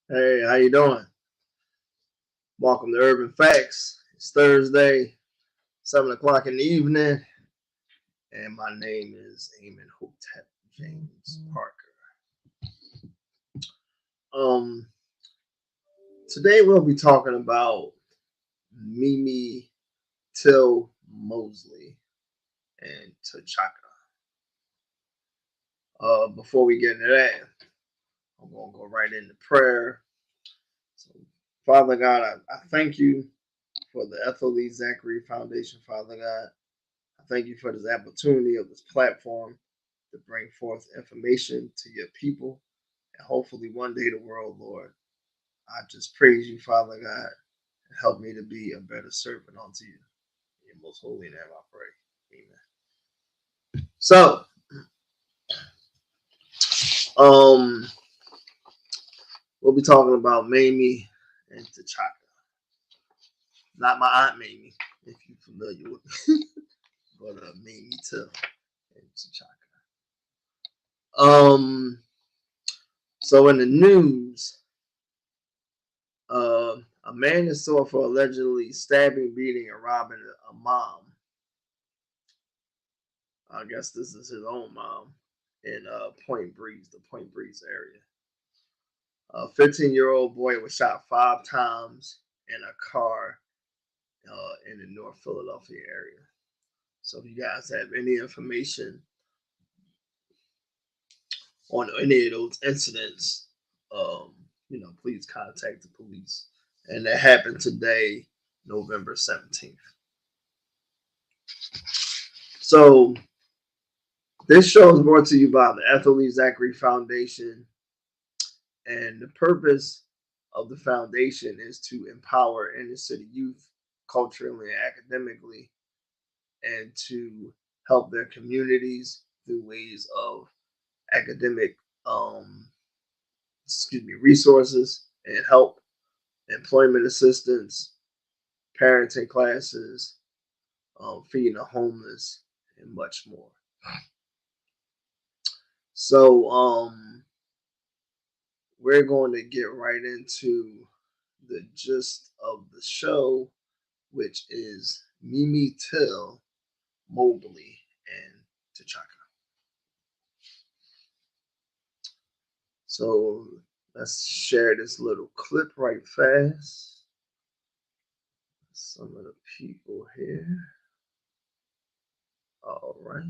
Hey, how you doing? Welcome to Urban Facts. It's Thursday, 7 o'clock in the evening, and my name is Eamon Hotep James Parker. Um, Today we'll be talking about Mimi Till-Mobley and T'Chaka. Before we get into that, I'm gonna go right into prayer. So, Father God, I thank you for the Ethel Lee Zachary Foundation, Father God. I thank you for this opportunity of this platform to bring forth information to your people and hopefully one day the world, Lord. I just praise you, Father God, and help me to be a better servant unto you. In your most holy name I pray. Amen. So, um, we'll be talking about Mamie and T'Chaka. Not my aunt Mamie, if you're familiar with her, but Mamie Till and T'Chaka. Um, so in the news, a man is sought for allegedly stabbing, beating, and robbing a mom. I guess this is his own mom in Point Breeze, the Point Breeze area. A 15-year-old boy was shot 5 times in a car in the North Philadelphia area. So if you guys have any information on any of those incidents, um, please contact the police. And that happened today, November 17th. So this show is brought to you by the Ethel Lee Zachary Foundation. And the purpose of the foundation is to empower inner city youth culturally and academically and to help their communities through ways of academic um, resources and help, employment assistance, parenting classes, feeding the homeless, and much more. So we're going to get right into the gist of the show, which is Mimi Till, Mobley, and T'Chaka. So let's share this little clip right fast. Some of the people here. All right.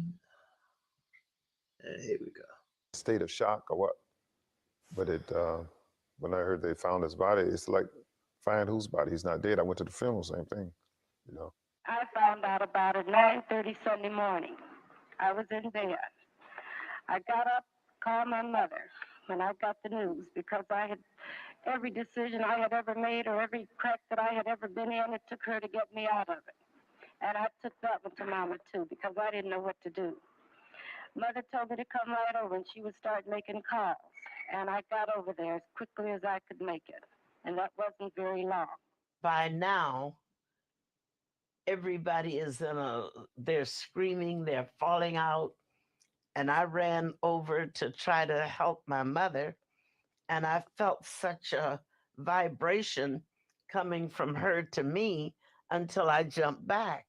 And here we go. State of shock or what? But when I heard they found his body, it's like, find whose body? He's not dead. I went to the funeral, same thing, you know. I found out about it 9:30 Sunday morning. I was in bed. I got up, called my mother when I got the news because I had every decision I had ever made or every crack that I had ever been in, it took her to get me out of it. And I took that one to Mama too because I didn't know what to do. Mother told me to come right over and she would start making calls. And I got over there as quickly as I could make it. And that wasn't very long. By now, everybody is they're screaming, they're falling out. And I ran over to try to help my mother. And I felt such a vibration coming from her to me until I jumped back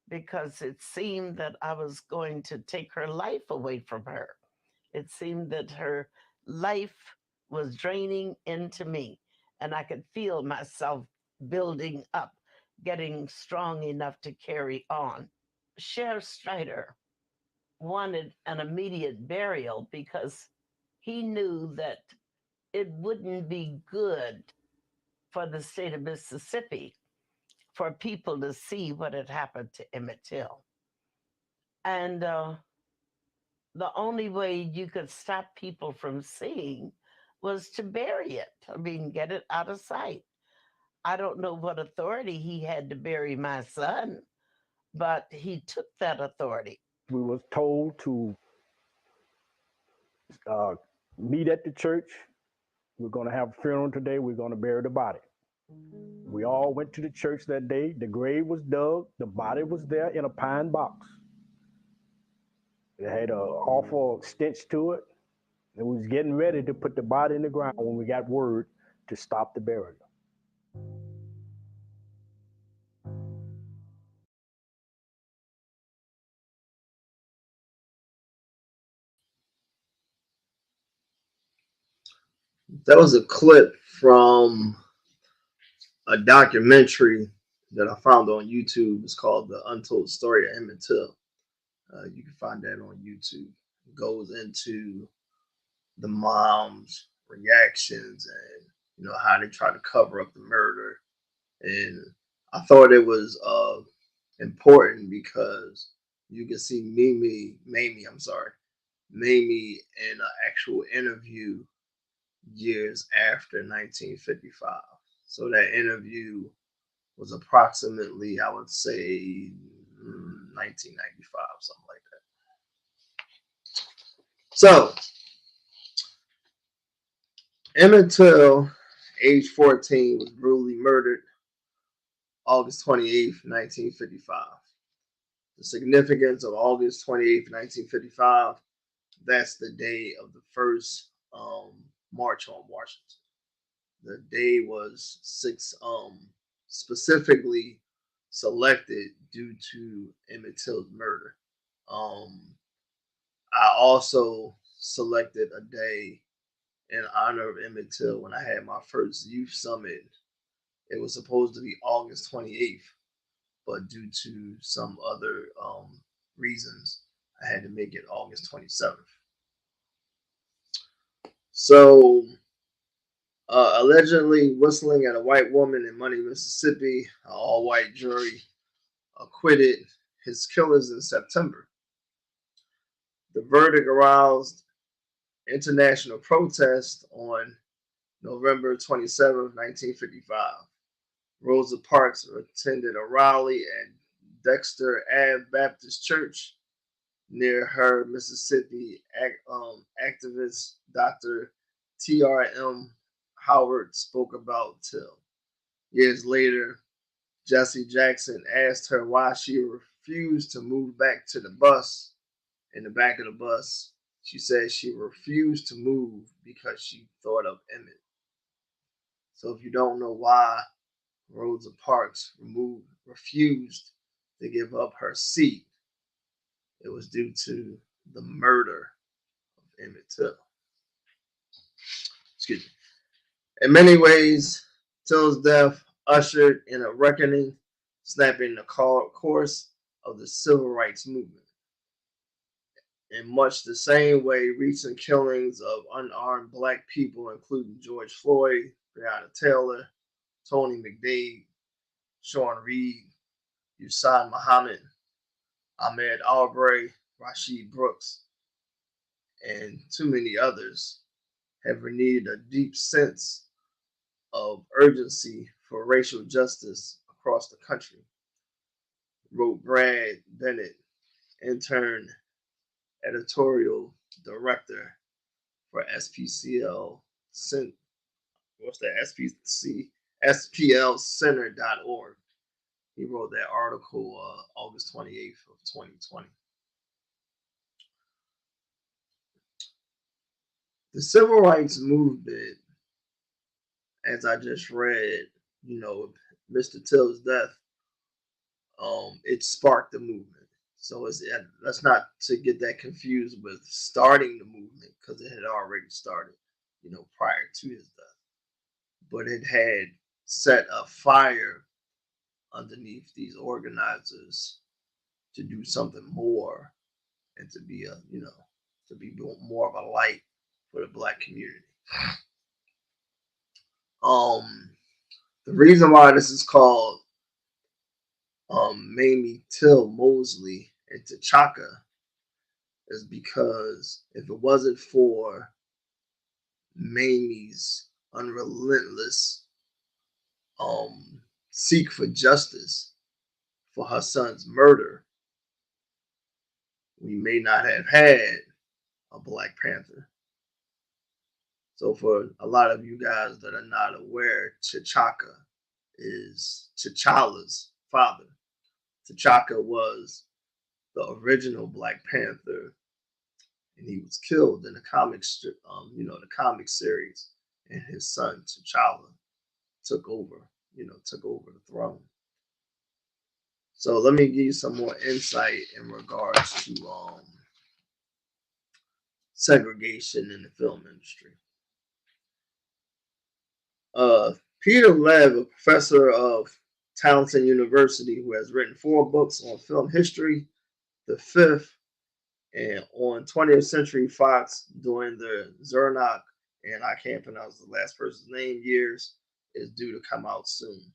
because it seemed that I was going to take her life away from her. It seemed that her life was draining into me, and I could feel myself building up, getting strong enough to carry on. Sheriff Strider wanted an immediate burial because he knew that it wouldn't be good for the state of Mississippi for people to see what had happened to Emmett Till. And the only way you could stop people from seeing was to bury it. I mean, get it out of sight. I don't know what authority he had to bury my son, but he took that authority. We was told to uh, meet at the church. We're going to have a funeral today. We're going to bury the body. We all went to the church that day. The grave was dug. The body was there in a pine box. It had an awful stench to it. And we was getting ready to put the body in the ground when we got word to stop the burial. That was a clip from a documentary that I found on YouTube. It's called The Untold Story of Emmett Till. You can find that on YouTube. It goes into the mom's reactions and how they try to cover up the murder. And I thought it was important because you can see Mamie in an actual interview years after 1955. So that interview was approximately, I would say, 1995, something like that. So Emmett Till, age 14, was brutally murdered August 28th, 1955. The significance of August 28th, 1955, that's the day of the first March on Washington. The day was specifically selected due to Emmett Till's murder. I also selected a day in honor of Emmett Till when I had my first youth summit. It was supposed to be August 28th, but due to some other reasons, I had to make it August 27th. So, allegedly whistling at a white woman in Money, Mississippi, an all-white jury acquitted his killers in September. The verdict aroused international protest on November 27, 1955. Rosa Parks attended a rally at Dexter Ave Baptist Church. Near her, Mississippi activist Dr. T.R.M. Howard spoke about Till. Years later, Jesse Jackson asked her why she refused to move back to the bus. In the back of the bus, she said she refused to move because she thought of Emmett. So if you don't know why Rosa Parks refused to give up her seat, it was due to the murder of Emmett Till. Excuse me. In many ways, Till's death ushered in a reckoning, snapping the course of the civil rights movement. In much the same way, recent killings of unarmed black people, including George Floyd, Breonna Taylor, Tony McDade, Sean Reed, Usain Muhammad, Ahmaud Arbery, Rashid Brooks, and too many others, have renewed a deep sense of urgency for racial justice across the country, wrote Brad Bennett, intern editorial director for SPCL. What's that? SPLcenter.org. He wrote that article August 28th of 2020. The civil rights movement, as I just read, Mr. Till's death, it sparked the movement. So that's not to get that confused with starting the movement, because it had already started, prior to his death. But it had set a fire underneath these organizers to do something more and to be more of a light for the black community. The reason why this is called Mamie Till-Mobley and T'Chaka is because if it wasn't for Mamie's unrelentless seek for justice for her son's murder, we may not have had a Black Panther. So for a lot of you guys that are not aware, T'Chaka is T'Challa's father. T'Chaka was the original Black Panther, and he was killed in the comic strip, the comic series and his son T'Challa took over the throne. So let me give you some more insight in regards to segregation in the film industry. Peter Lev, a professor of Towson University, who has written 4 books on film history, the 5th, and on 20th Century Fox during the Zernak, and I can't pronounce the last person's name, years, is due to come out soon.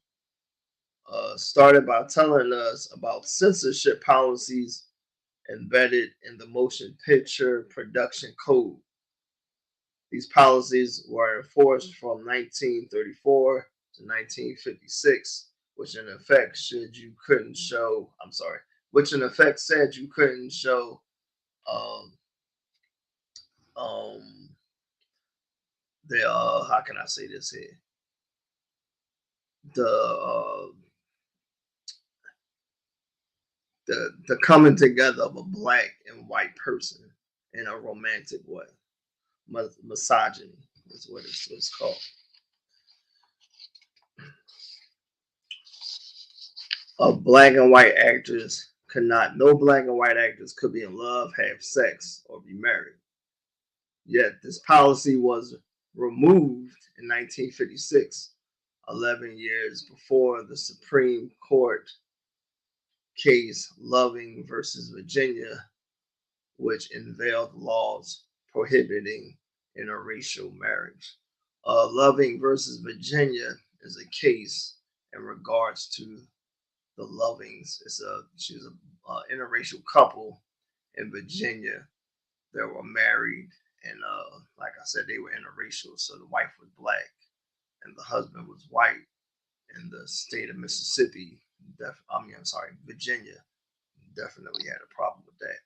Started by telling us about censorship policies embedded in the motion picture production code. These policies were enforced from 1934 to 1956, which in effect said you couldn't show the how can I say this here? The coming together of a black and white person in a romantic way. Misogyny is what it's called. No black and white actors could be in love, have sex, or be married. Yet this policy was removed in 1956, 11 years before the Supreme Court case Loving versus Virginia, which unveiled laws prohibiting interracial marriage. Loving versus Virginia is a case in regards to the Lovings. She's a interracial couple in Virginia that were married, and like I said, they were interracial. So the wife was black and the husband was white. In the state of Mississippi, Virginia, definitely had a problem with that.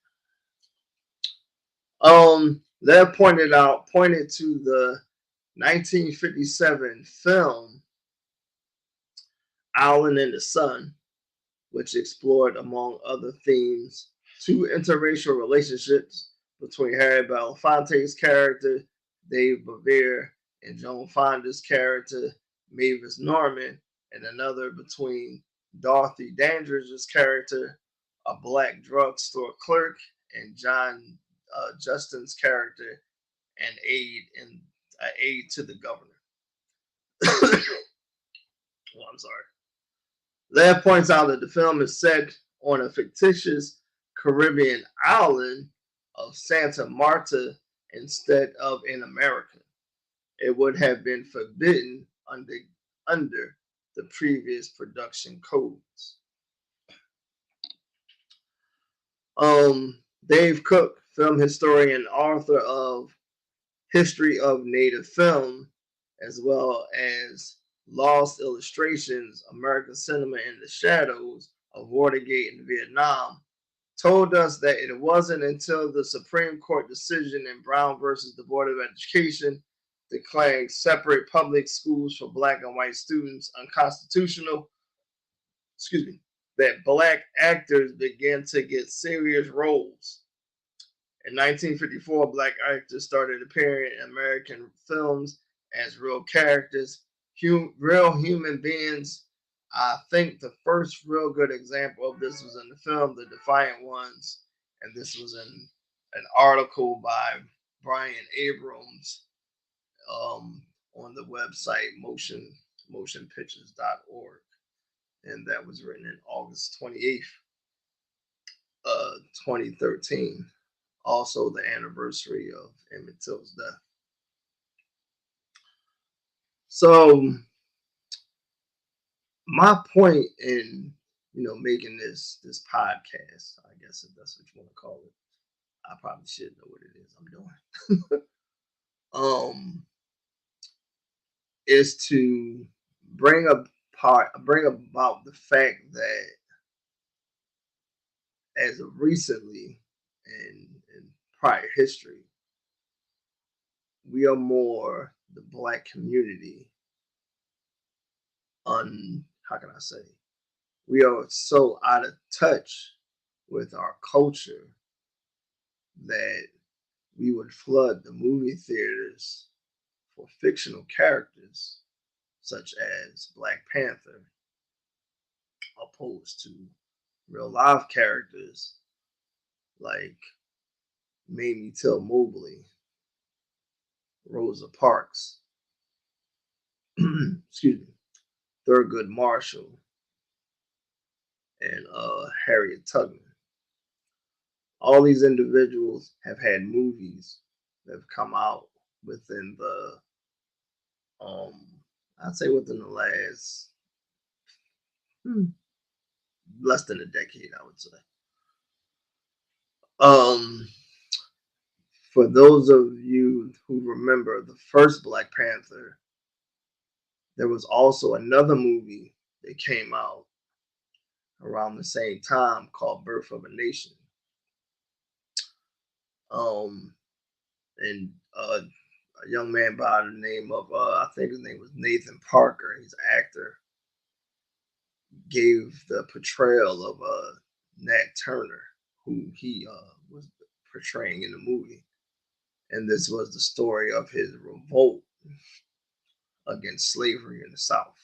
That pointed to the 1957 film Island in the Sun, which explored, among other themes, 2 interracial relationships between Harry Belafonte's character, Dave Bavere, and Joan Fonda's character, Mavis Norman, and another between Dorothy Dandridge's character, a black drugstore clerk, and John Justin's character, an aide to the governor. Oh, I'm sorry. Laird points out that the film is set on a fictitious Caribbean island of Santa Marta instead of in America. It would have been forbidden under the previous production codes. Dave Cook, film historian, author of History of Native Film, as well as Lost Illustrations, American Cinema in the Shadows of Watergate and Vietnam, told us that it wasn't until the Supreme Court decision in Brown versus the Board of Education declaring separate public schools for black and white students unconstitutional, that black actors began to get serious roles. In 1954, black actors started appearing in American films as real characters, real human beings. I think the first real good example of this was in the film The Defiant Ones, and this was in an article by Brian Abrams on the website motionpictures.org, and that was written in August 28th, 2013, also the anniversary of Emmett Till's death. So my point in making this podcast, I guess if that's what you want to call it, I probably should know what it is I'm doing. Is to bring about the fact that as of recently in prior history, we are more the black community how can I say, we are so out of touch with our culture that we would flood the movie theaters for fictional characters such as Black Panther, opposed to real life characters like Mamie Till-Mobley, Rosa Parks, excuse me, Thurgood Marshall, and Harriet Tubman. All these individuals have had movies that have come out within the, I'd say within the last less than a decade, I would say. For those of you who remember the first Black Panther, there was also another movie that came out around the same time called Birth of a Nation. And a young man by the name of, I think his name was Nathan Parker, he's an actor, gave the portrayal of Nat Turner, who he was portraying in the movie. And this was the story of his revolt against slavery in the South.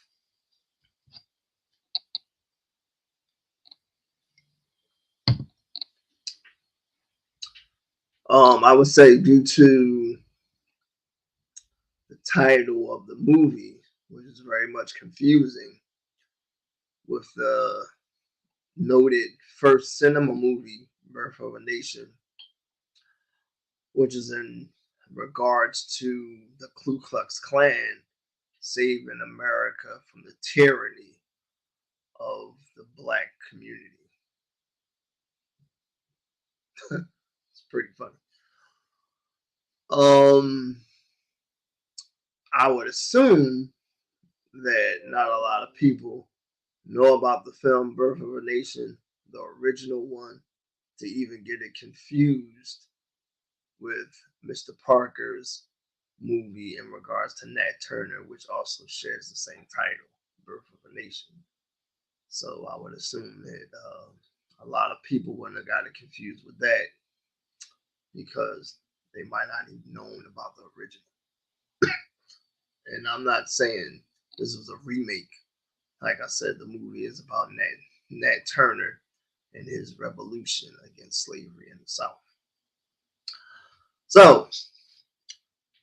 I would say due to the title of the movie, which is very much confusing, with the noted first cinema movie, Birth of a Nation, which is in regards to the Ku Klux Klan saving America from the tyranny of the Black community. It's pretty funny. I would assume that not a lot of people know about the film Birth of a Nation, the original one, to even get it confused with Mr. Parker's movie in regards to Nat Turner, which also shares the same title, Birth of a Nation. So I would assume that a lot of people wouldn't have got it confused with that because they might not even known about the original. And I'm not saying this was a remake. Like I said, the movie is about Nat Turner and his revolution against slavery in the South. So,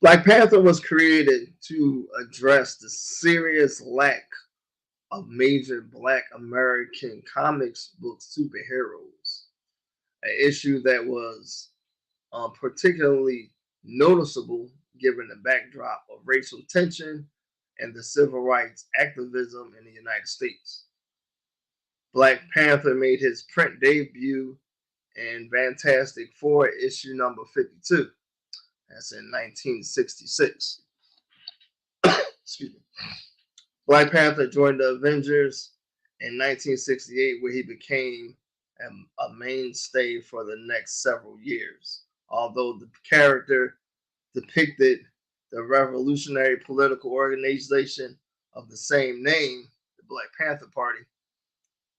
Black Panther was created to address the serious lack of major Black American comics book superheroes, an issue that was particularly noticeable given the backdrop of racial tension and the civil rights activism in the United States. Black Panther made his print debut in Fantastic Four issue number 52. That's in 1966. Excuse me. Black Panther joined the Avengers in 1968, where he became a mainstay for the next several years. Although the character depicted the revolutionary political organization of the same name, the Black Panther Party,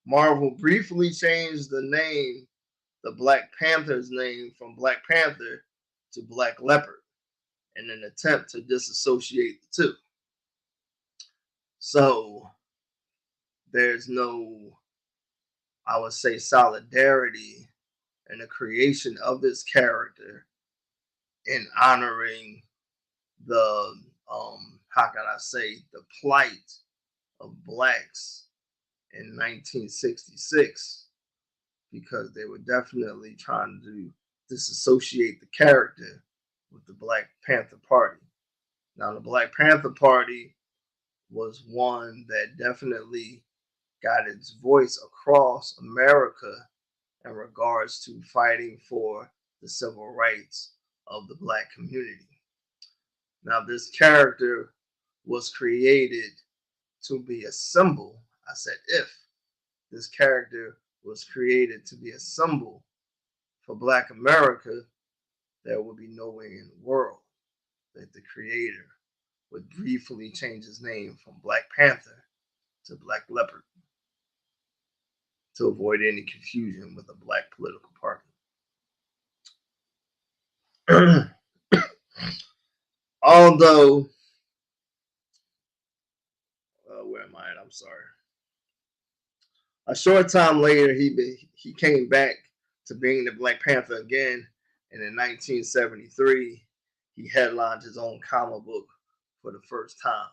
Marvel briefly changed the Black Panther's name from Black Panther to Black Leopard in an attempt to disassociate the two. So there's no, I would say, solidarity in the creation of this character in honoring the, how can I say, the plight of blacks in 1966, because they were definitely trying to disassociate the character with the Black Panther Party. Now, the Black Panther Party was one that definitely got its voice across America in regards to fighting for the civil rights of the Black community. Now, this character was created to be a symbol. I said if. This character was created to be a symbol for Black America, there would be no way in the world that the creator would briefly change his name from Black Panther to Black Leopard to avoid any confusion with a Black political party. Although I'm sorry. A short time later, he came back to being the Black Panther again, and in 1973, he headlined his own comic book for the first time.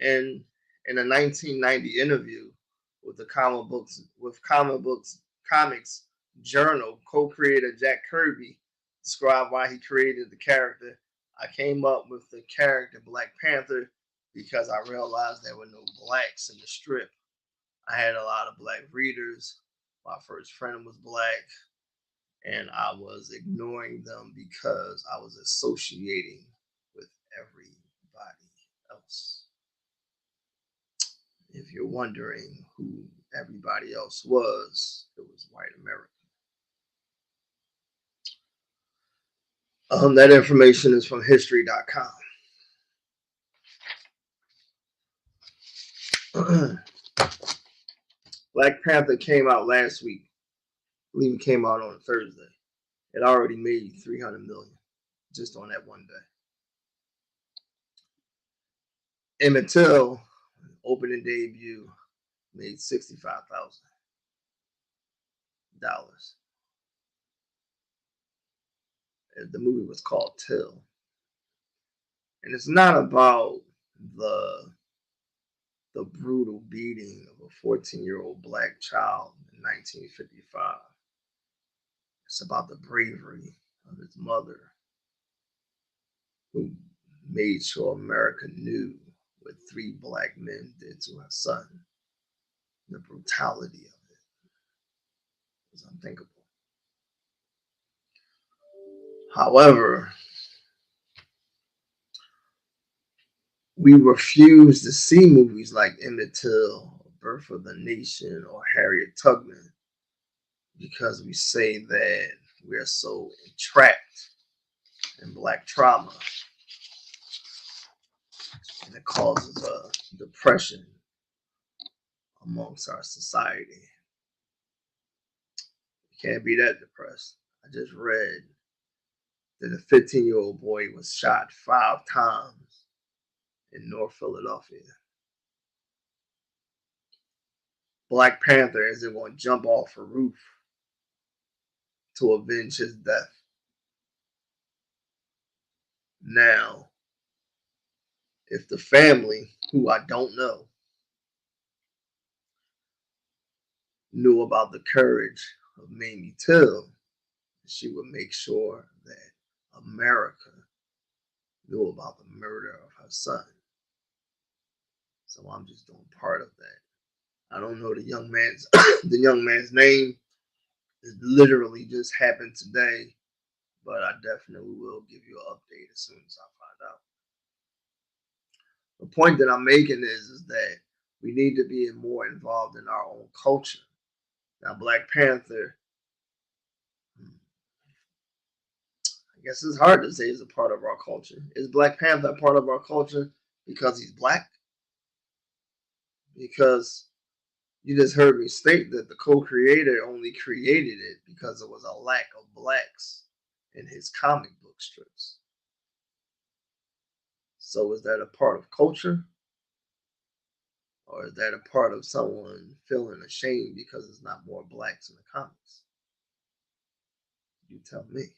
And in a 1990 interview with the comics journal, co-creator Jack Kirby described why he created the character. I came up with the character Black Panther because I realized there were no blacks in the strip. I had a lot of black readers. My first friend was black, and I was ignoring them because I was associating with everybody else. If you're wondering who everybody else was, it was white America. That information is from history.com. Black Panther came out last week. I believe it came out on Thursday. It already made 300 million just on that one day. Emmett Till, opening debut, made $65,000. The movie was called Till. And it's not about the brutal beating of a 14-year-old black child in 1955. It's about the bravery of his mother, who made sure America knew what 3 black men did to her son. The brutality of it was unthinkable. However, we refuse to see movies like Emmett Till, Birth of the Nation, or Harriet Tubman because we say that we're so entrapped in black trauma, and it causes a depression amongst our society. You can't be that depressed. I just read that a 15-year-old boy was shot 5 times in North Philadelphia. Black Panther isn't going to jump off a roof to avenge his death. Now, if the family, who I don't know, knew about the courage of Mamie Till, she would make sure that America knew about the murder of her son. So I'm just doing part of that. I don't know the young man's name. It literally just happened today, but I definitely will give you an update as soon as I find out. The point that I'm making is that we need to be more involved in our own culture. Now, Black Panther, I guess it's hard to say is a part of our culture. Is Black Panther a part of our culture because he's black? Because you just heard me state that the co-creator only created it because there was a lack of blacks in his comic book strips. So is that a part of culture? Or is that a part of someone feeling ashamed because there's not more blacks in the comics? You tell me.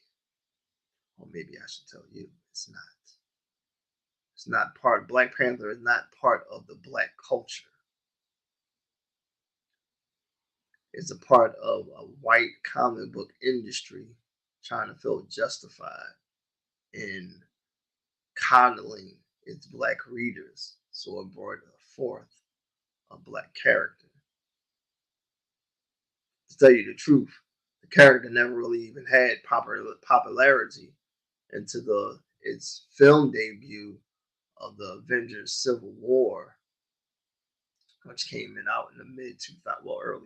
Or maybe I should tell you, it's not. It's not part, Black Panther is not part of the black culture. It's a part of a white comic book industry trying to feel justified in coddling its black readers. So it brought forth a black character. To tell you the truth, the character never really even had popularity until its film debut of the Avengers Civil War, which came out in the mid-2000s.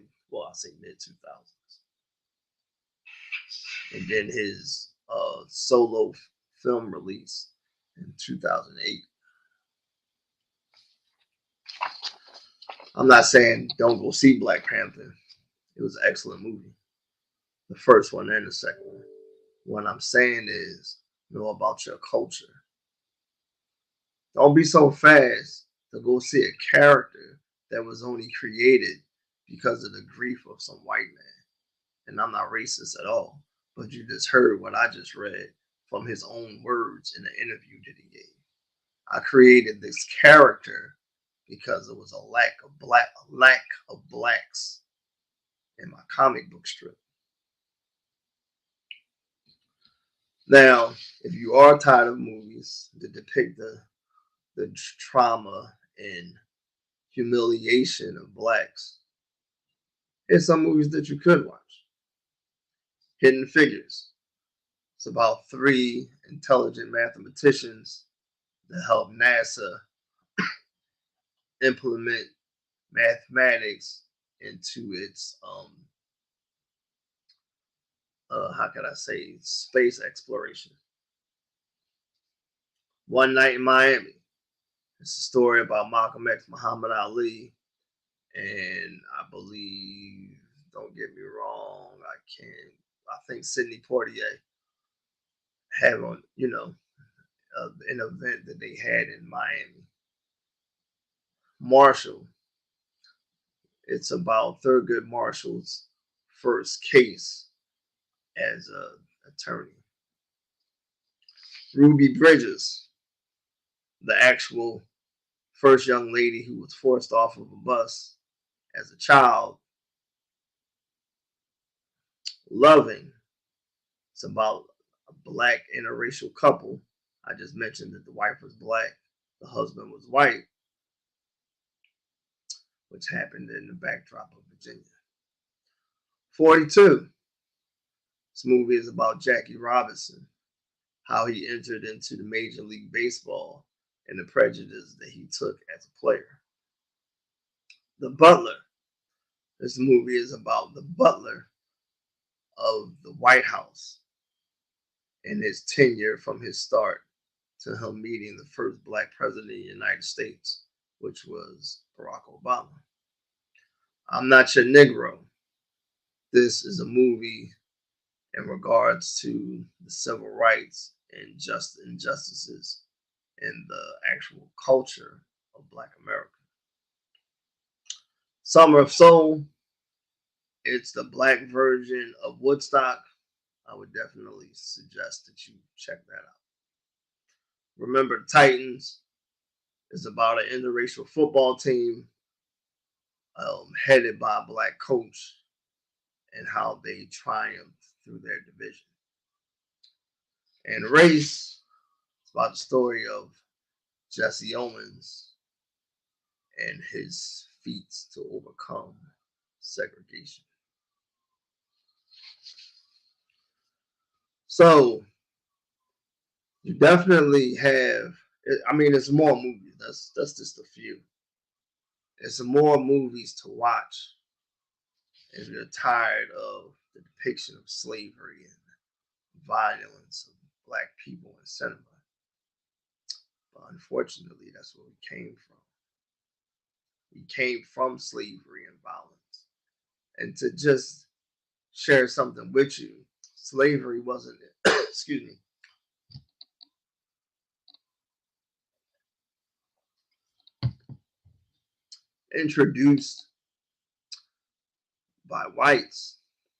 And then his solo film release in 2008. I'm not saying don't go see Black Panther. It was an excellent movie. The first one and the second one. What I'm saying is know about your culture. Don't be so fast to go see a character that was only created because of the grief of some white man. And I'm not racist at all, but you just heard what I just read from his own words in the interview that he gave. I created this character because there was a lack of blacks in my comic book strip. Now, if you are tired of movies that depict the trauma and humiliation of blacks, here's some movies that you could watch. Hidden Figures. It's about three intelligent mathematicians that help NASA implement mathematics into its how can I say, space exploration. One Night in Miami. It's a story about Malcolm X, Muhammad Ali, and I believe, don't get me wrong, I think Sidney Poitier had on, an event that they had in Miami. Marshall. It's about Thurgood Marshall's first case as an attorney. Ruby Bridges, the actual first young lady who was forced off of a bus as a child. Loving. It's about a black interracial couple. I just mentioned that the wife was black, the husband was white, which happened in the backdrop of Virginia. 42. This movie is about Jackie Robinson, how he entered into the Major League Baseball and the prejudice that he took as a player. The Butler. This movie is about the butler of the White House and his tenure from his start to him meeting the first black president of the United States, which was Barack Obama. I'm Not Your Negro. This is a movie in regards to the civil rights and injustices in the actual culture of Black America. Summer of Soul. It's the black version of Woodstock. I would definitely suggest that you check that out. Remember the Titans is about an interracial football team headed by a black coach and how they triumphed through their division. And Race, it's about the story of Jesse Owens and his feats to overcome segregation. So you definitely have, I mean, it's more movies. That's just a few. It's more movies to watch if you're tired of the depiction of slavery and violence of black people in cinema. But unfortunately, that's where we came from. We came from slavery and violence. And to just share something with you, slavery wasn't, excuse me, introduced by whites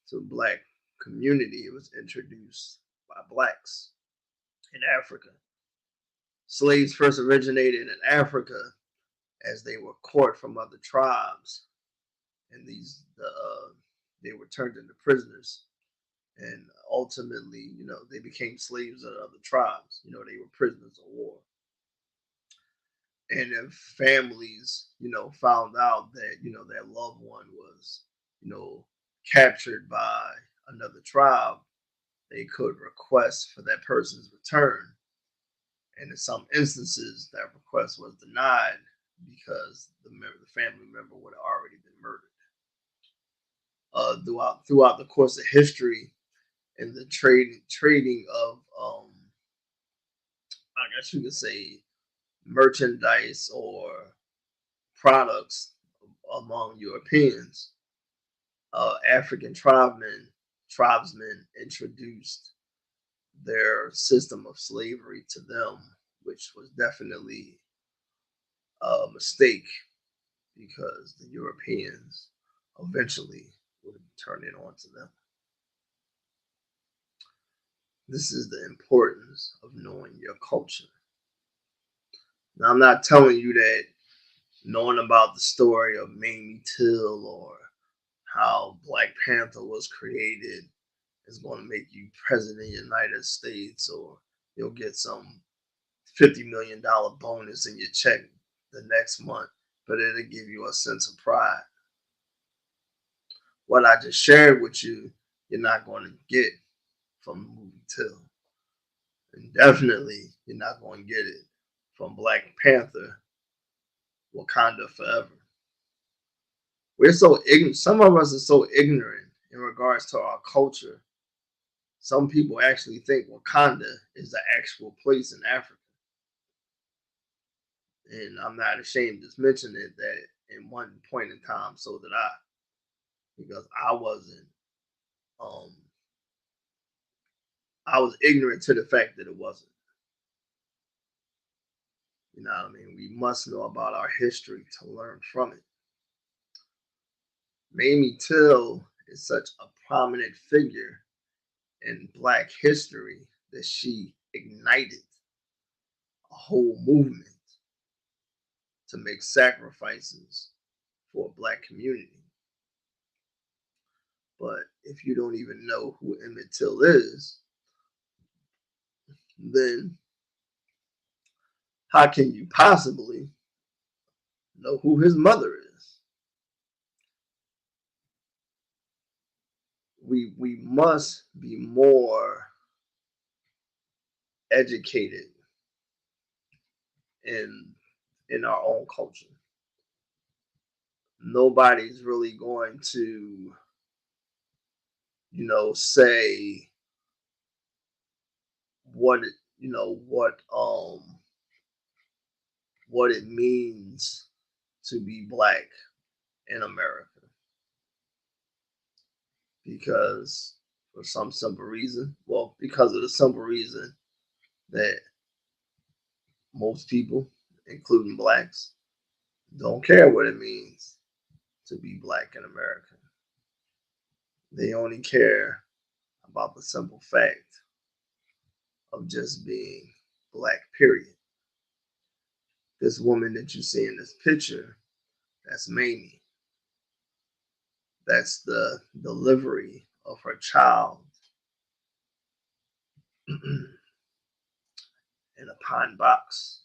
to black community. It was introduced by blacks in Africa. Slaves first originated in Africa as they were caught from other tribes, and they were turned into prisoners, and ultimately, they became slaves of other tribes. They were prisoners of war. And if families, found out that, their loved one was, captured by another tribe, they could request for that person's return. And in some instances, that request was denied because the family member would have already been murdered. Throughout the course of history, and the trading of, I guess you could say, merchandise or products among Europeans, African tribesmen introduced their system of slavery to them, which was definitely a mistake because the Europeans eventually would turn it on to them. This is the importance of knowing your culture. Now, I'm not telling you that knowing about the story of Mamie Till or how Black Panther was created is going to make you president of the United States, or you'll get some $50 million bonus in your check the next month, but it'll give you a sense of pride. What I just shared with you, you're not going to get from the movie Till. And definitely, you're not going to get it from Black Panther, Wakanda Forever. We're so ignorant. Some of us are so ignorant in regards to our culture. Some people actually think Wakanda is the actual place in Africa. And I'm not ashamed to mention it that in one point in time, so did I. Because I was ignorant to the fact that it wasn't. You know what I mean? We must know about our history to learn from it. Mamie Till is such a prominent figure in Black history that she ignited a whole movement to make sacrifices for a Black community. But if you don't even know who Emmett Till is, then how can you possibly know who his mother is? We must be more educated in our own culture. Nobody's really going to, say what what it means to be Black in America, because for some simple reason, because of the simple reason that most people, including Blacks, don't care what it means to be Black in America. They only care about the simple fact of just being Black, period. This woman that you see in this picture, that's Mamie. That's the delivery of her child in a pine box.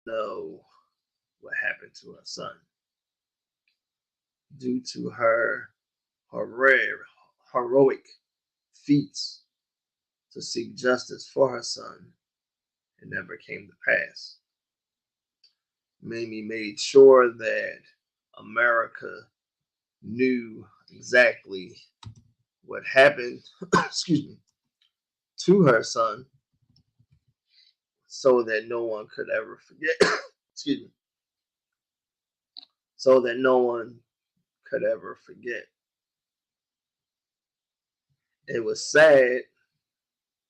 Know what happened to her son due to her heroic feats to seek justice for her son. It never came to pass. Mamie made sure that America knew exactly what happened, excuse me, to her son, so that no one could ever forget. Excuse me. So that no one could ever forget. It was sad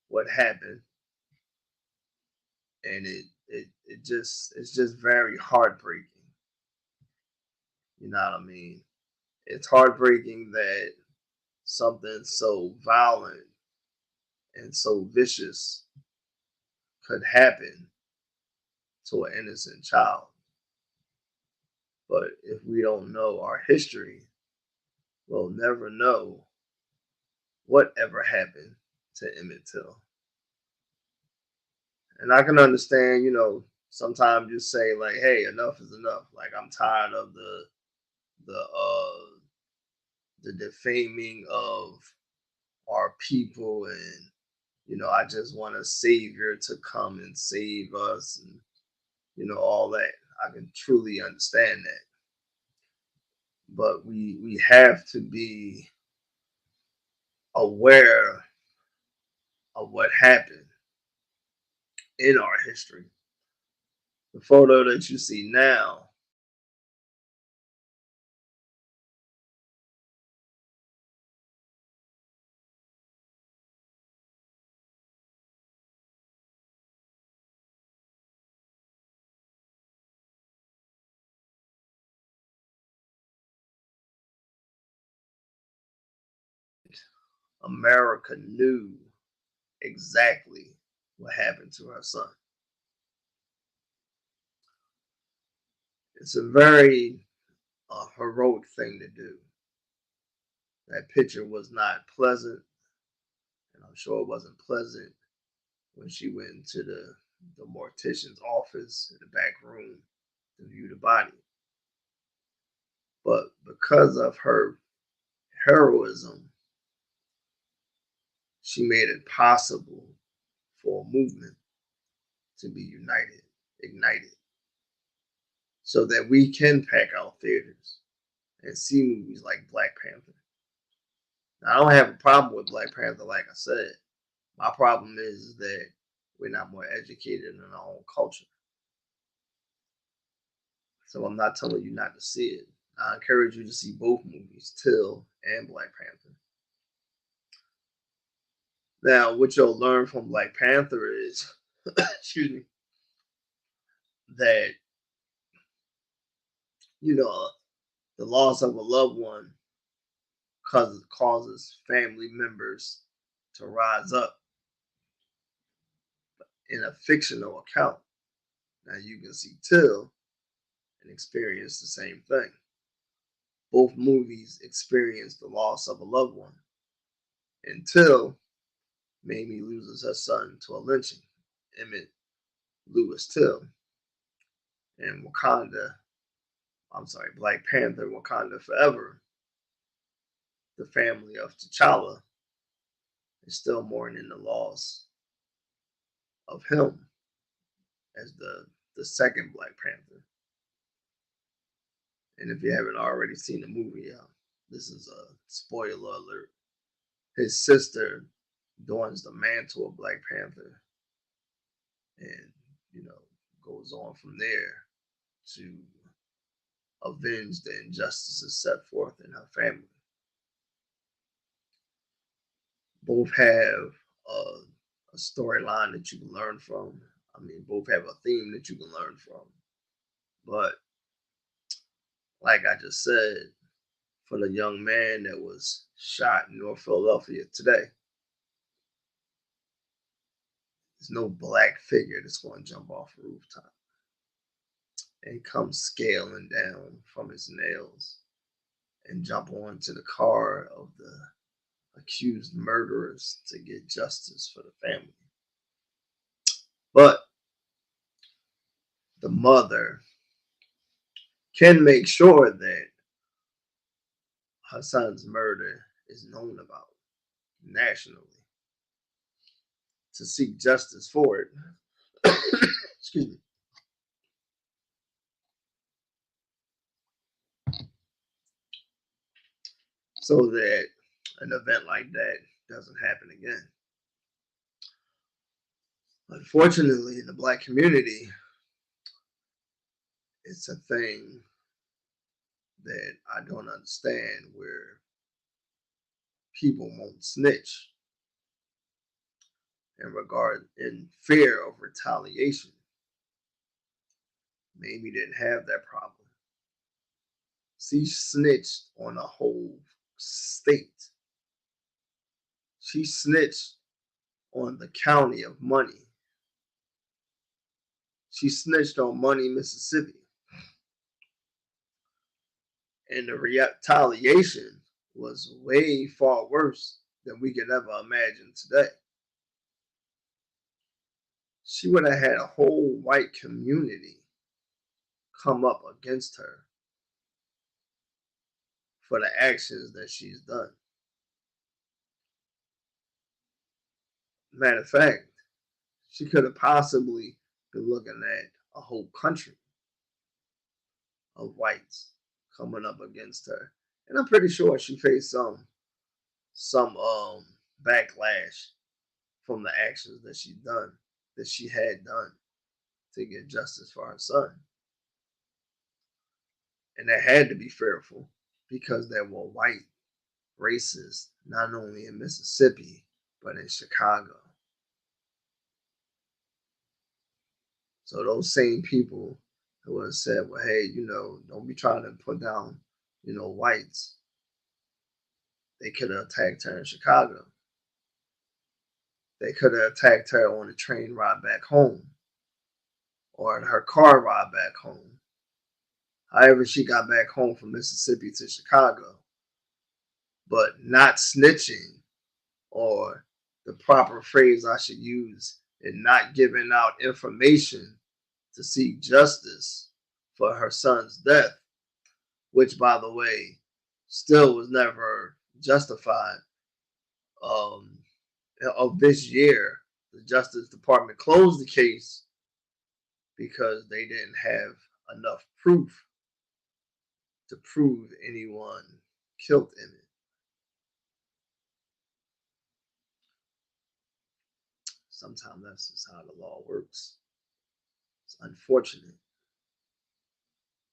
what happened, and it's just very heartbreaking. You know what I mean? It's heartbreaking that something so violent and so vicious could happen to an innocent child. But if we don't know our history, we'll never know what ever happened to Emmett Till. And I can understand, sometimes you say like, "Hey, enough is enough." Like, I'm tired of the defaming of our people, and I just want a savior to come and save us, and all that. I can truly understand that. but we have to be aware of what happened in our history. The photo that you see now America knew exactly what happened to her son. It's a very heroic thing to do. That picture was not pleasant, and I'm sure it wasn't pleasant when she went into the mortician's office in the back room to view the body. But because of her heroism, she made it possible for a movement to be united, ignited, so that we can pack our theaters and see movies like Black Panther. Now, I don't have a problem with Black Panther, like I said. My problem is that we're not more educated in our own culture. So I'm not telling you not to see it. I encourage you to see both movies, Till and Black Panther. Now, what you'll learn from Black Panther is, excuse me, that you know the loss of a loved one causes family members to rise up in a fictional account. Now you can see Till and experience the same thing. Both movies experience the loss of a loved one. Until Mamie loses her son to a lynching, Emmett Lewis Till, and Black Panther, Wakanda Forever, the family of T'Challa is still mourning the loss of him as the second Black Panther. And if you haven't already seen the movie, this is a spoiler alert. His sister dons the mantle of Black Panther, and goes on from there to avenge the injustices set forth in her family. Both have a storyline that you can learn from. I mean, both have a theme that you can learn from. But like I just said, for the young man that was shot in North Philadelphia today, there's no black figure that's going to jump off a rooftop and come scaling down from his nails and jump onto the car of the accused murderers to get justice for the family. But the mother can make sure that her son's murder is known about nationally to seek justice for it. Excuse me. So that an event like that doesn't happen again. Unfortunately, in the Black community, it's a thing that I don't understand, where people won't snitch in fear of retaliation. Mamie didn't have that problem. She snitched on a whole state. She snitched on the county of Money. She snitched on Money, Mississippi. And the retaliation was way far worse than we could ever imagine today. She would have had a whole white community come up against her for the actions that she's done. Matter of fact, she could have possibly been looking at a whole country of whites coming up against her, and I'm pretty sure she faced some backlash from the actions that she had done to get justice for her son. And that had to be fearful because there were white racists not only in Mississippi but in Chicago. So those same people who would have said, well, hey, don't be trying to put down, whites. They could have attacked her in Chicago. They could have attacked her on the train ride back home or in her car ride back home. However, she got back home from Mississippi to Chicago. But not snitching, or the proper phrase I should use, and not giving out information to seek justice for her son's death, which, by the way, still was never justified. Of this year, the Justice Department closed the case because they didn't have enough proof to prove anyone killed in it. Sometimes that's just how the law works. It's unfortunate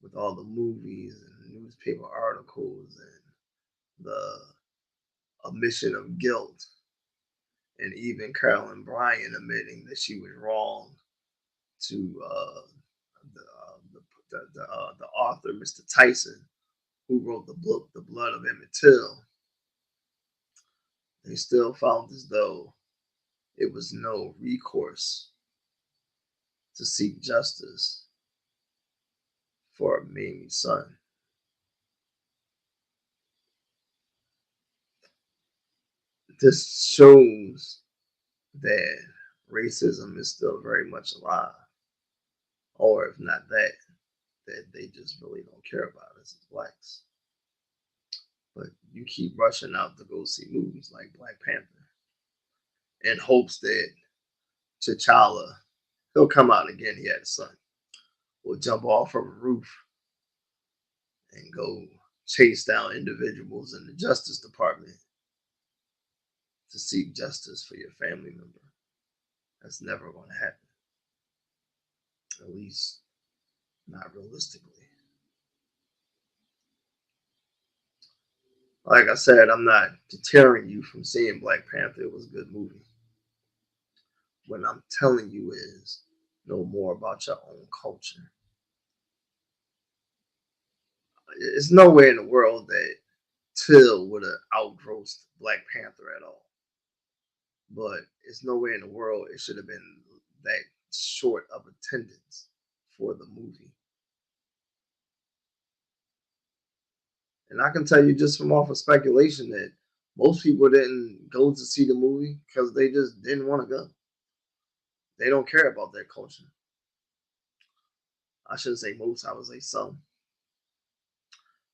with all the movies and newspaper articles and the admission of guilt, and even Carolyn Bryant admitting that she was wrong to the author, Mr. Tyson, who wrote the book The Blood of Emmett Till. They still found as though it was no recourse to seek justice for Mamie's son. This shows that racism is still very much alive, or if not that they just really don't care about us as blacks. But you keep rushing out to go see movies like Black Panther in hopes that T'Challa, he'll come out again, he had a son, will jump off from a roof and go chase down individuals in the Justice Department to seek justice for your family member. That's never going to happen. At least not realistically. Like I said, I'm not deterring you from seeing Black Panther. It was a good movie. What I'm telling you is know more about your own culture. There's nowhere in the world that Till would have outgrossed Black Panther at all. But it's nowhere in the world it should have been that short of attendance for the movie. And I can tell you just from off of speculation that most people didn't go to see the movie because they just didn't want to go. They don't care about their culture. I shouldn't say most, I would say some.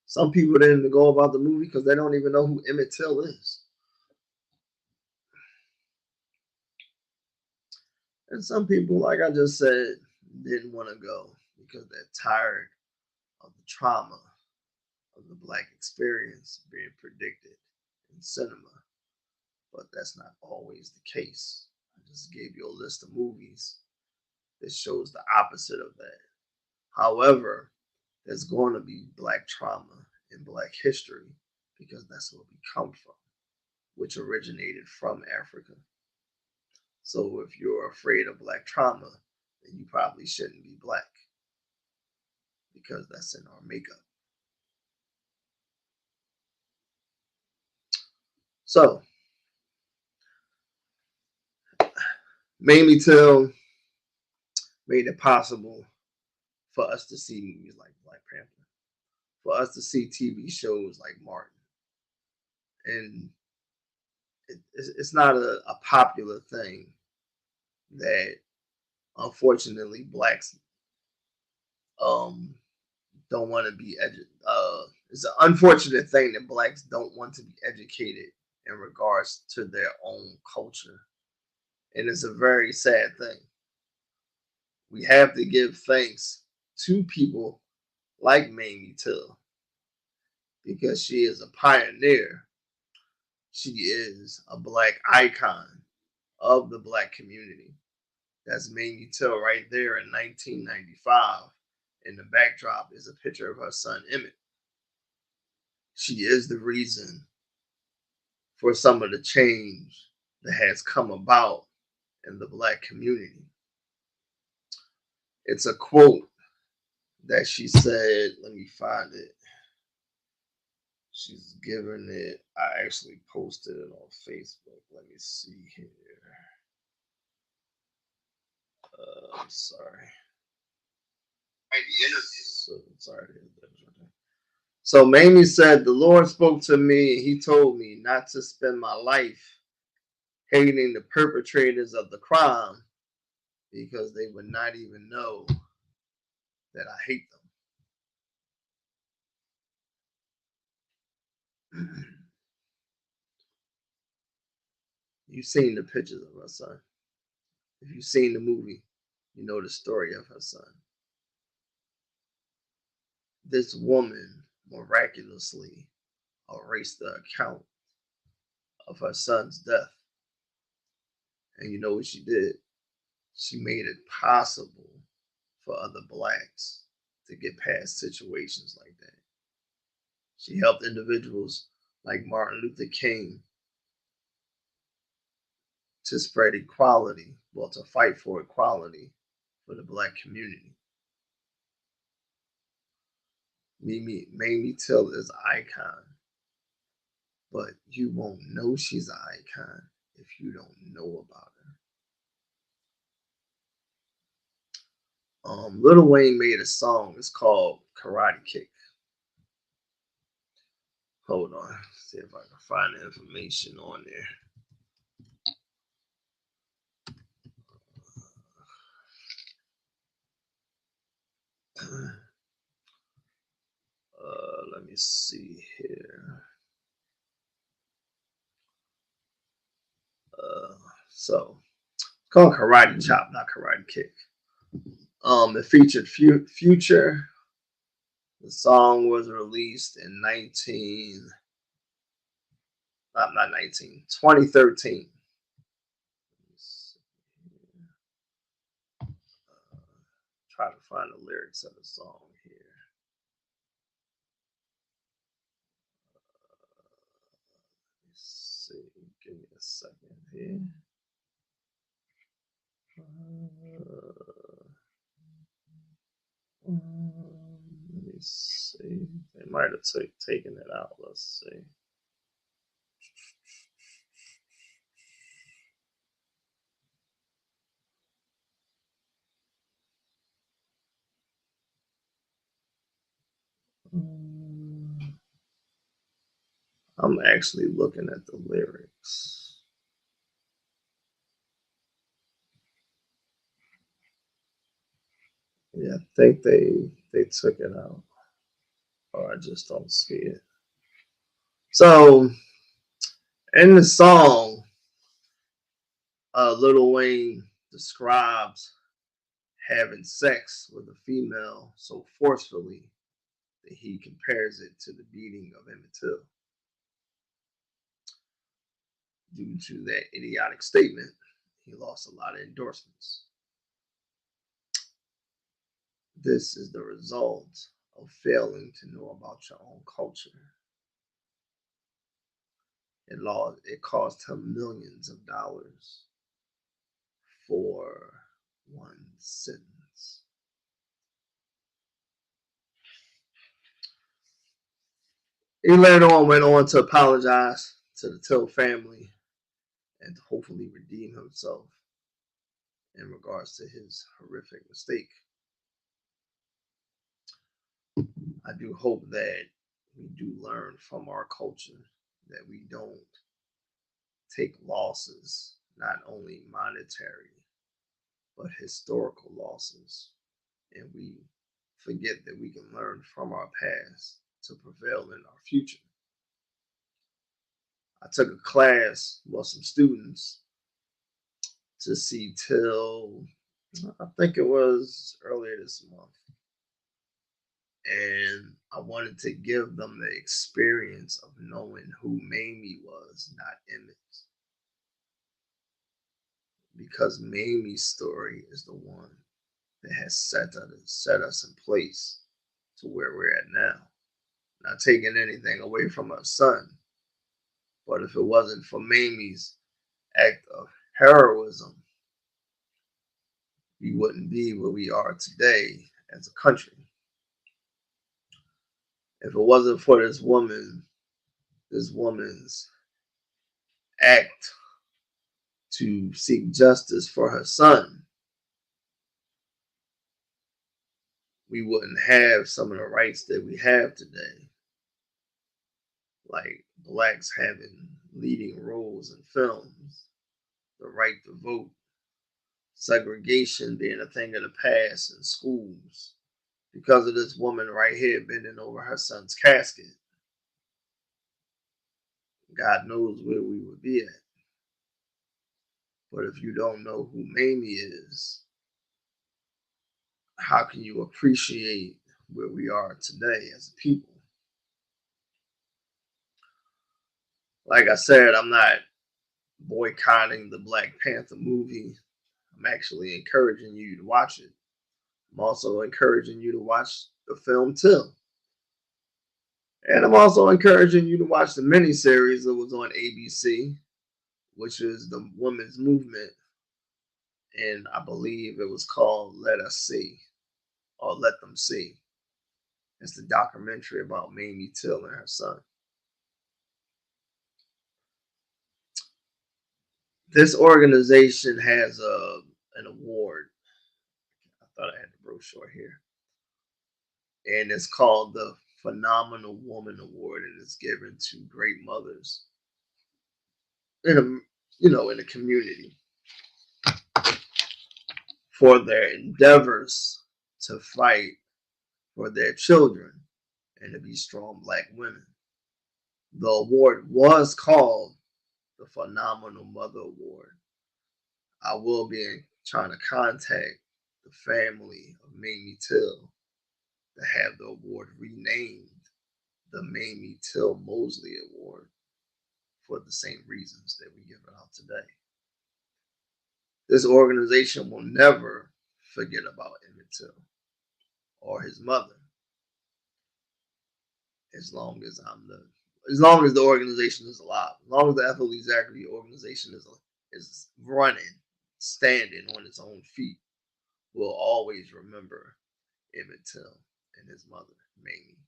Some people didn't go about the movie because they don't even know who Emmett Till is. And some people, like I just said, didn't want to go because they're tired of the trauma of the Black experience being predicted in cinema. But that's not always the case. I just gave you a list of movies that shows the opposite of that. However, there's going to be Black trauma in Black history because that's where we come from, which originated from Africa. So if you're afraid of Black trauma, then you probably shouldn't be Black because that's in our makeup. So, Mamie Till made it possible for us to see movies like Black Panther, for us to see TV shows like Martin. And it's not a popular thing that, unfortunately, blacks don't want to be educated. It's an unfortunate thing that blacks don't want to be educated in regards to their own culture. And it's a very sad thing. We have to give thanks to people like Mamie Till because she is a pioneer. She is a Black icon of the Black community. That's Mamie Till right there in 1995. In the backdrop is a picture of her son Emmett. She is the reason for some of the change that has come about in the Black community. It's a quote that she said, let me find it. She's given it, I actually posted it on Facebook. Let me see here. I'm sorry. So Mamie said, the Lord spoke to me. He told me not to spend my life hating the perpetrators of the crime because they would not even know that I hate them. You've seen the pictures of her son. If you've seen the movie, you know the story of her son. This woman miraculously erased the account of her son's death. And you know what she did? She made it possible for other Blacks to get past situations like that. She helped individuals like Martin Luther King to spread equality, well, to fight for equality for the Black community. Mamie Till is an icon, but you won't know she's an icon if you don't know about her. Lil Wayne made a song. It's called Karate Kick. Hold on, see if I can find the information on there. Let me see here. So it's called Karate Chop, not Karate Kick. It featured Future. The song was released in 2013. Try to find the lyrics of the song here. Let's see, give me a second here. Let me see. They might have taken it out. Let's see. I'm actually looking at the lyrics. Yeah, I think they took it out, or I just don't see it. So in the song, Lil Wayne describes having sex with a female so forcefully that he compares it to the beating of Emmett Till. Due to that idiotic statement, he lost a lot of endorsements. This is the result of failing to know about your own culture. It cost him millions of dollars for one sentence. He later on went on to apologize to the Till family and to hopefully redeem himself in regards to his horrific mistake. I do hope that we do learn from our culture that we don't take losses, not only monetary, but historical losses. And we forget that we can learn from our past to prevail in our future. I took a class with some students to see Till, I think it was earlier this month. And I wanted to give them the experience of knowing who Mamie was, not Emmett. Because Mamie's story is the one that has set us in place to where we're at now. Not taking anything away from her son, but if it wasn't for Mamie's act of heroism, we wouldn't be where we are today as a country. If it wasn't for this woman's act to seek justice for her son, we wouldn't have some of the rights that we have today, like blacks having leading roles in films, the right to vote, segregation being a thing of the past in schools, because of this woman right here bending over her son's casket. God knows where we would be at. But if you don't know who Mamie is, how can you appreciate where we are today as a people? Like I said, I'm not boycotting the Black Panther movie. I'm actually encouraging you to watch it. I'm also encouraging you to watch the film Till. And I'm also encouraging you to watch the miniseries that was on ABC, which is the women's movement. And I believe it was called Let Us See or Let Them See. It's the documentary about Mamie Till and her son. This organization has an award. I thought I had the brochure here. And it's called the Phenomenal Woman Award, and it's given to great mothers in in the community for their endeavors to fight for their children and to be strong Black women. The award was called the Phenomenal Mother Award. I will be trying to contact the family of Mamie Till to have the award renamed the Mamie Till-Mobley Award for the same reasons that we give it out today. This organization will never forget about Emmett Till or his mother as long as the organization is alive, as long as the Ethel Zachary organization is running, standing on its own feet, we'll always remember Emmett Till and his mother, Mamie.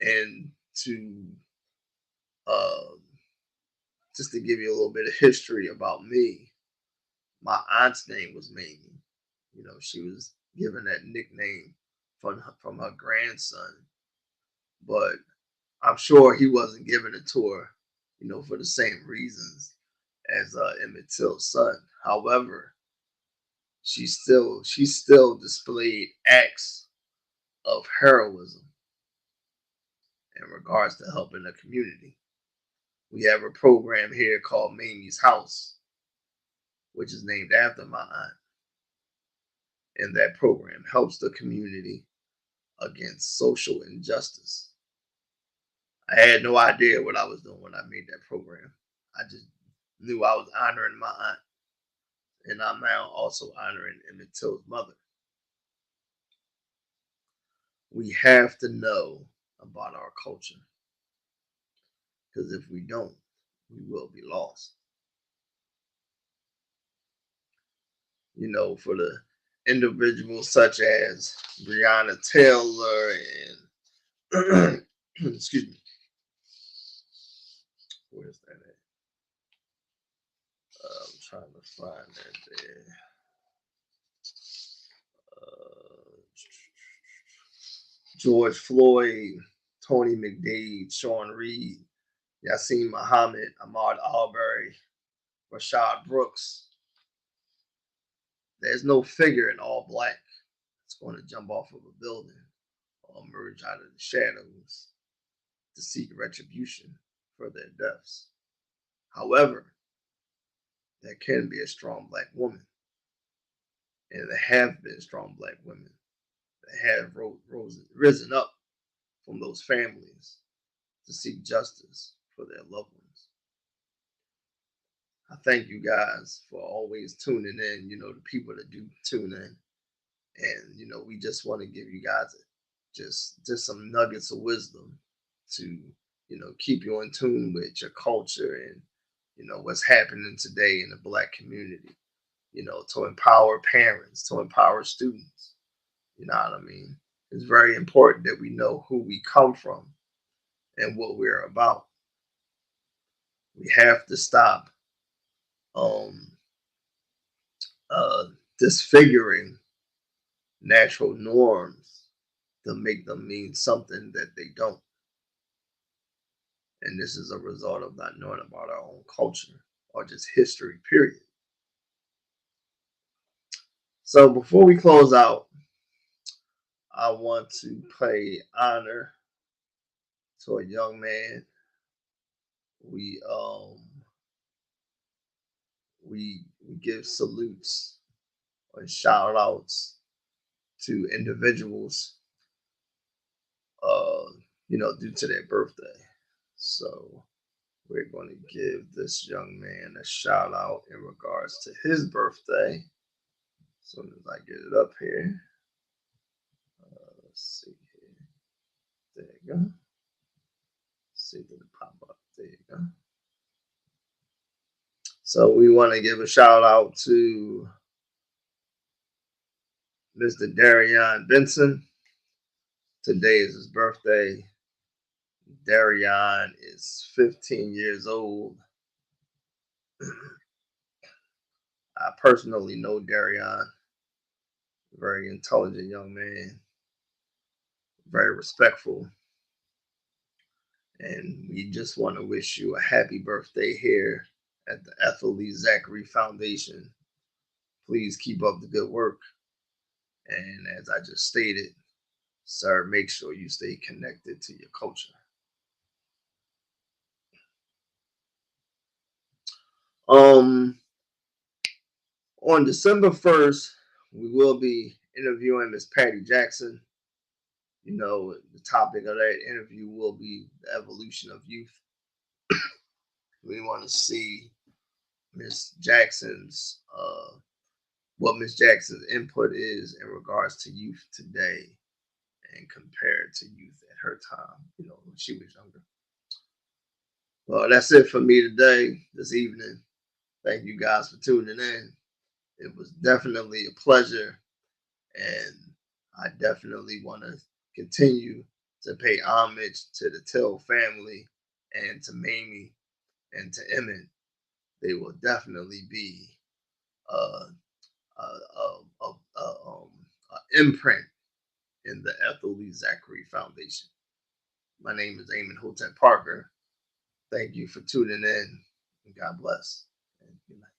And to just to give you a little bit of history about me, my aunt's name was Mamie. She was given that nickname from her grandson, but I'm sure he wasn't giving it to her, for the same reasons as Emmett Till's son. However, she still displayed acts of heroism in regards to helping the community. We have a program here called Mamie's House, which is named after my aunt. And that program helps the community against social injustice. I had no idea what I was doing when I made that program. I just knew I was honoring my aunt. And I'm now also honoring Emmett Till's mother. We have to know about our culture. Because if we don't, we will be lost. For the individuals such as Breonna Taylor and excuse me, where's that at? I'm trying to find that there. George Floyd, Tony McDade, Sean Reed, Yassin Muhammad, Ahmaud Arbery, Rashad Brooks. There's no figure in all Black that's going to jump off of a building or emerge out of the shadows to seek retribution for their deaths. However, there can be a strong Black woman, and there have been strong Black women that have risen up from those families to seek justice for their loved ones. I thank you guys for always tuning in, the people that do tune in. And, we just want to give you guys just some nuggets of wisdom to, keep you in tune with your culture and, what's happening today in the Black community, to empower parents, to empower students. You know what I mean? It's very important that we know who we come from and what we're about. We have to stop um, disfiguring natural norms to make them mean something that they don't. And this is a result of not knowing about our own culture or just history, period. So before we close out, I want to pay honor to a young man. We give salutes or shout outs to individuals due to their birthday. So we're going to give this young man a shout out in regards to his birthday. As soon as I get it up here. Let's see here. There you go. See, did it pop up? There you go. So we want to give a shout out to Mr. Darion Benson. Today is his birthday. Darion is 15 years old. I personally know Darion, very intelligent young man, very respectful. And we just want to wish you a happy birthday here at the Ethel Lee Zachary Foundation. Please keep up the good work. And as I just stated, sir, make sure you stay connected to your culture. On December 1st, we will be interviewing Miss Patty Jackson. The topic of that interview will be the evolution of youth. We want to see Miss Jackson's what Miss Jackson's input is in regards to youth today and compared to youth at her time, when she was younger. Well, that's it for me today, this evening. Thank you guys for tuning in. It was definitely a pleasure, and I definitely want to continue to pay homage to the Till family and to Mamie and to Emmett. They will definitely be imprint in the Ethel Lee Zachary Foundation. My name is Eamon Hotep Parker. Thank you for tuning in, and God bless. And good night.